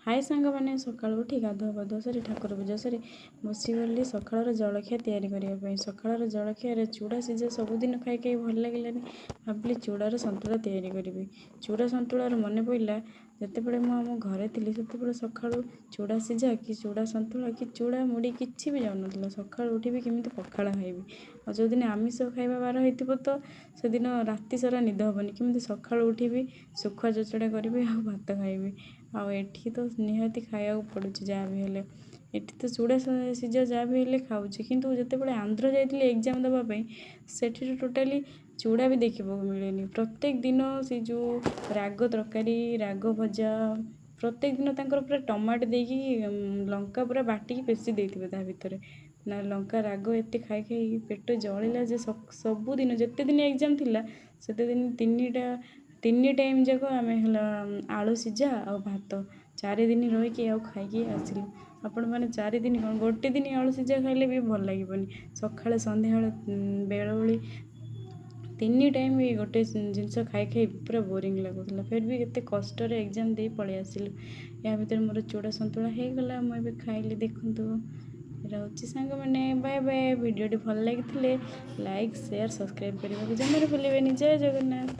हाय सांगମାନେ ସକାଳୁ ଉଠି ଗାଧୁଆ ପାଧୁଆ ସାରି ଠାକୁର ପୂଜା ସାରି ବସିଗଲି ସକାଳର ଜଳଖିଆ ତିଆରି କରିବା ପାଇଁ। ସକାଳର ଜଳଖିଆରେ ଚୁଡ଼ା ସିଝା ସବୁଦିନ ଖାଇ ଖାଇ ଭଲ ଲାଗିଲାନି। ଭାବିଲି ଚୁଡ଼ାର ସନ୍ତୁଳା ତିଆରି କରିବି। ଚୁଡ଼ା ସନ୍ତୁଳାରୁ ମନେ ପଡ଼ିଲା ଯେତେବେଳେ ମୁଁ ଆମ ଘରେ ଥିଲି ସେତେବେଳେ ସକାଳୁ ଚୁଡ଼ା ସିଝା କି ଚୁଡ଼ା ସନ୍ତୁଳା କି ଚୁଡ଼ା ମୁଢ଼ି କିଛି ବି ଯାଉନଥିଲା। ସକାଳୁ ଉଠିବି କେମିତି ପଖାଳ ଖାଇବି, ଆଉ ଯେଉଁଦିନ ଆମିଷ ଖାଇବା ବାର ହେଇଥିବ ତ ସେଦିନ ରାତି ସାରା ନିଦ ହେବନି, କେମିତି ସକାଳୁ ଉଠିବି ଶୁଖୁଆ ଚଚଡ଼ା କରିବି ଆଉ ଭାତ ଖାଇବି। ଆଉ ଏଠି ତ ନିହାତି ଖାଇବାକୁ ପଡ଼ୁଛି ଯାହା ବି ହେଲେ। ଏଠି ତ ଚୁଡ଼ା ସିଝା ଯାହା ବି ହେଲେ ଖାଉଛି, କିନ୍ତୁ ଯେତେବେଳେ ଆନ୍ଧ୍ର ଯାଇଥିଲି ଏକ୍ଜାମ୍ ଦେବା ପାଇଁ ସେଠି ଟୋଟାଲି ଚୁଡ଼ା ବି ଦେଖିବାକୁ ମିଳେନି। ପ୍ରତ୍ୟେକ ଦିନ ସେ ଯେଉଁ ରାଗ ତରକାରୀ, ରାଗ ଭଜା, ପ୍ରତ୍ୟେକ ଦିନ ତାଙ୍କର ପୁରା ଟମାଟୋ ଦେଇକି ଲଙ୍କା ପୁରା ବାଟିକି ପେଷି ଦେଇଥିବେ ତା ଭିତରେ। ନା ଲଙ୍କା ରାଗ ଏତେ ଖାଇ ଖାଇ ପେଟ ଜଳିଲା ଯେ ସବୁଦିନ ଯେତେ ଦିନ ଏକ୍ଜାମ୍ ଥିଲା ସେତେ ଦିନ ତିନି ଟାଇମ୍ ଯାକ ଆମେ ହେଲା ଆଳୁ ସିଝା ଆଉ ଭାତ 4 ଦିନ ରହିକି ଆଉ ଖାଇକି ଆସିଲୁ। ଆପଣମାନେ 4 ଦିନ କ'ଣ ଗୋଟେ ଦିନ ଆଳୁ ସିଝା ଖାଇଲେ ବି ଭଲ ଲାଗିବନି। ସକାଳେ ସନ୍ଧ୍ୟାବେଳେ ବେଳଓଳି 3 ଟାଇମ୍ ଗୋଟେ ଜିନିଷ ଖାଇ ଖାଇ ପୁରା ବୋରିଂ ଲାଗୁଥିଲା। ଫେର୍ ବି ଏତେ କଷ୍ଟରେ ଏକ୍ଜାମ୍ ଦେଇ ପଳେଇ ଆସିଲୁ। ଏହା ଭିତରେ ମୋର ଚୁଡ଼ା ସନ୍ତୁଳା ହେଇଗଲା, ମୁଁ ଏବେ ଖାଇଲି। ଦେଖନ୍ତୁ ରହୁଛି ସାଙ୍ଗମାନେ, ବାଏ ବାଏ। ଭିଡ଼ିଓଟି ଭଲ ଲାଗିଥିଲେ ଲାଇକ୍, ସେୟାର, ସବସ୍କ୍ରାଇବ୍ କରିବାକୁ ଜମାରୁ ଭୁଲିବେନି। ଜୟ ଜଗନ୍ନାଥ।